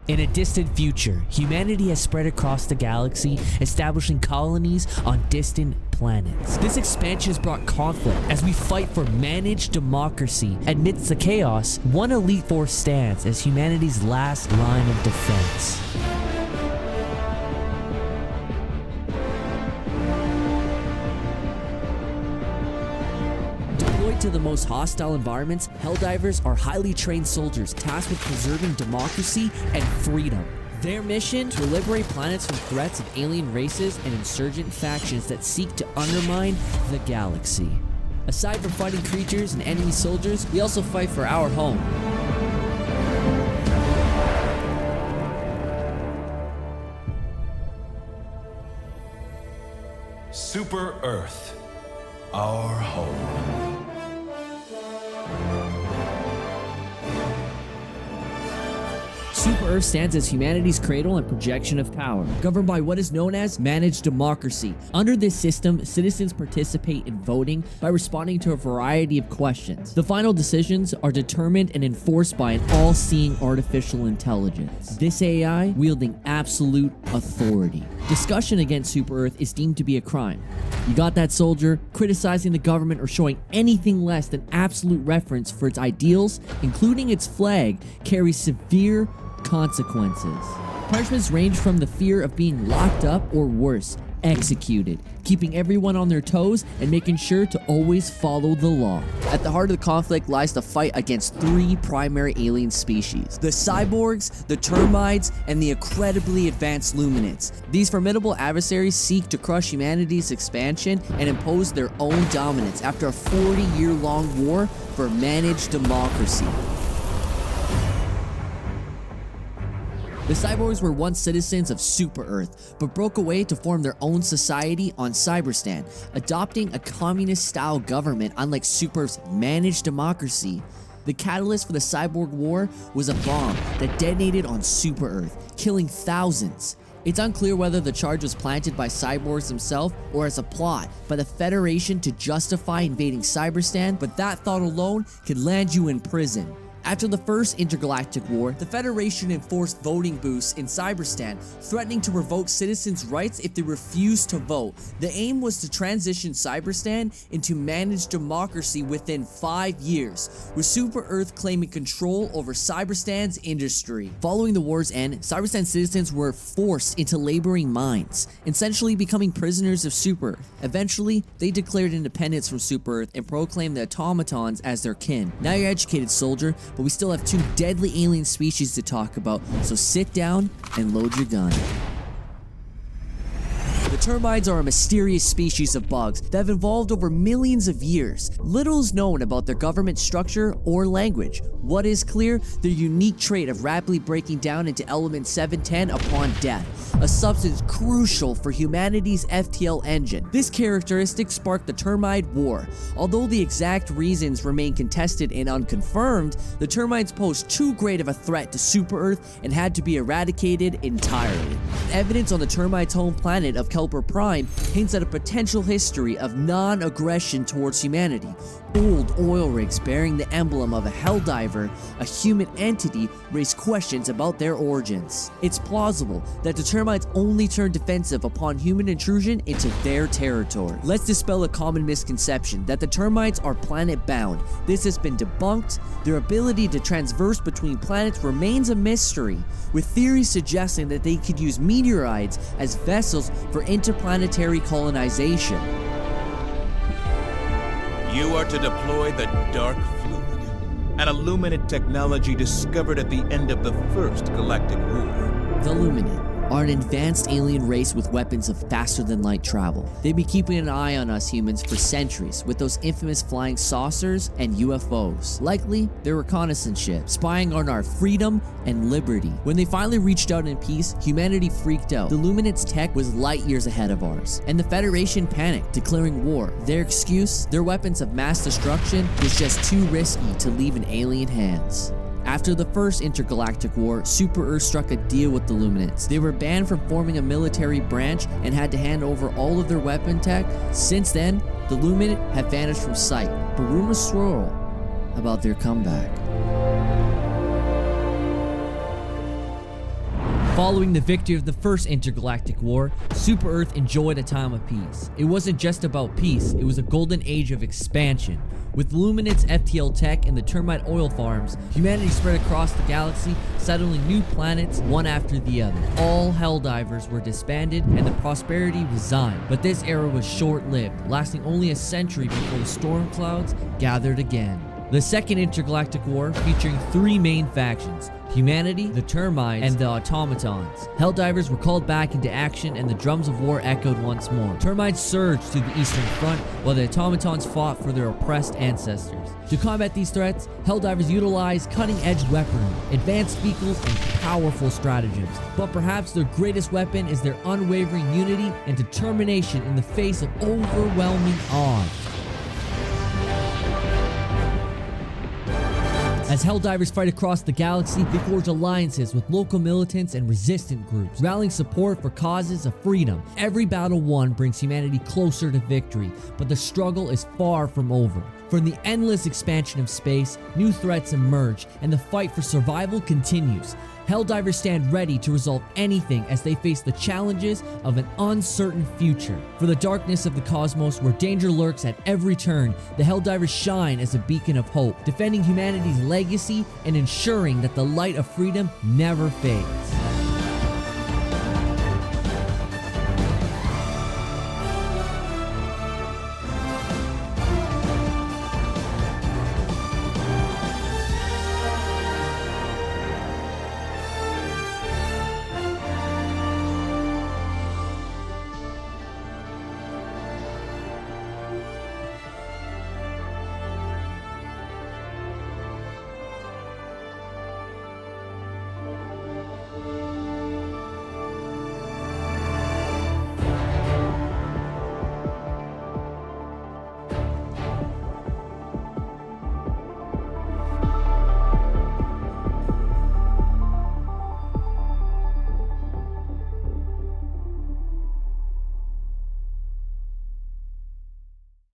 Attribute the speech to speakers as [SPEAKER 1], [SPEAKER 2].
[SPEAKER 1] In a distant future, humanity has spread across the galaxy, establishing colonies on distant planets. This expansion has brought conflict as we fight for managed democracy. Amidst the chaos, one elite force stands as humanity's last line of defense. To the most hostile environments, Helldivers are highly trained soldiers tasked with preserving democracy and freedom. Their mission? To liberate planets from threats of alien races and insurgent factions that seek to undermine the galaxy. Aside from fighting creatures and enemy soldiers, we also fight for our home.
[SPEAKER 2] Super Earth, our home.
[SPEAKER 1] Super Earth stands as humanity's cradle and projection of power, governed by what is known as managed democracy. Under this system, citizens participate in voting by responding to a variety of questions. The final decisions are determined and enforced by an all-seeing artificial intelligence. This AI wielding absolute authority. Discussion against Super Earth is deemed to be a crime. You got that, soldier? Criticizing the government or showing anything less than absolute reference for its ideals, including its flag, carries severe consequences. Punishments range from the fear of being locked up or worse, executed, keeping everyone on their toes and making sure to always follow the law. At the heart of the conflict lies the fight against three primary alien species: the Cyborgs, the Termids, and the incredibly advanced Illuminates. These formidable adversaries seek to crush humanity's expansion and impose their own dominance after a 40-year-long war for managed democracy. The Cyborgs were once citizens of Super Earth, but broke away to form their own society on Cyberstan, adopting a communist-style government unlike Super Earth's managed democracy. The catalyst for the Cyborg War was a bomb that detonated on Super Earth, killing thousands. It's unclear whether the charge was planted by Cyborgs themselves or as a plot by the Federation to justify invading Cyberstan, but that thought alone could land you in prison. After the first intergalactic war, the Federation enforced voting booths in Cyberstan, threatening to revoke citizens' rights if they refused to vote. The aim was to transition Cyberstan into managed democracy within 5 years, with Super Earth claiming control over Cyberstan's industry. Following the war's end, Cyberstan citizens were forced into laboring mines, essentially becoming prisoners of Super Earth. Eventually, they declared independence from Super Earth and proclaimed the automatons as their kin. Now you're educated, soldier, but we still have two deadly alien species to talk about, so sit down and load your gun. The Terminds are a mysterious species of bugs that have evolved over millions of years. Little is known about their government structure or language. What is clear? Their unique trait of rapidly breaking down into element 710 upon death, a substance crucial for humanity's FTL engine. This characteristic sparked the Termite War. Although the exact reasons remain contested and unconfirmed, the Termites posed too great of a threat to Super Earth and had to be eradicated entirely. Evidence on the Termites' home planet of Kelper Prime hints at a potential history of non-aggression towards humanity. Old oil rigs bearing the emblem of a Helldiver, a human entity, raise questions about their origins. It's plausible that the Termites only turn defensive upon human intrusion into their territory. Let's dispel a common misconception that the Termites are planet-bound. This has been debunked. Their ability to transverse between planets remains a mystery, with theories suggesting that they could use meteorites as vessels for interplanetary colonization.
[SPEAKER 3] You are to deploy the Dark Fluid, an Illuminate technology discovered at the end of the First Galactic War.
[SPEAKER 1] The Illuminate are an advanced alien race with weapons of faster-than-light travel. They've been keeping an eye on us humans for centuries with those infamous flying saucers and UFOs. Likely, they're reconnaissance ships, spying on our freedom and liberty. When they finally reached out in peace, humanity freaked out. The Illuminate's tech was light years ahead of ours, and the Federation panicked, declaring war. Their excuse? Their weapons of mass destruction was just too risky to leave in alien hands. After the first intergalactic war, Super Earth struck a deal with the Illuminates. They were banned from forming a military branch and had to hand over all of their weapon tech. Since then, the Illuminate have vanished from sight, but rumors swirl about their comeback. Following the victory of the first intergalactic war, Super Earth enjoyed a time of peace. It wasn't just about peace, it was a golden age of expansion. With Illuminate's FTL tech and the termite oil farms, humanity spread across the galaxy, settling new planets one after the other. All Helldivers were disbanded and the Prosperity resigned, but this era was short-lived, lasting only a century before the storm clouds gathered again. The Second Intergalactic War, featuring three main factions: humanity, the Terminds, and the automatons. Helldivers were called back into action and the drums of war echoed once more. Termites surged to the eastern front while the automatons fought for their oppressed ancestors. To combat these threats, Helldivers utilized cutting-edge weaponry, advanced vehicles, and powerful stratagems. But perhaps their greatest weapon is their unwavering unity and determination in the face of overwhelming odds. As Helldivers fight across the galaxy, they forge alliances with local militants and resistant groups, rallying support for causes of freedom. Every battle won brings humanity closer to victory, but the struggle is far from over. From the endless expansion of space, new threats emerge, and the fight for survival continues. Helldivers stand ready to resolve anything as they face the challenges of an uncertain future. For the darkness of the cosmos, where danger lurks at every turn, the Helldivers shine as a beacon of hope, defending humanity's legacy and ensuring that the light of freedom never fades.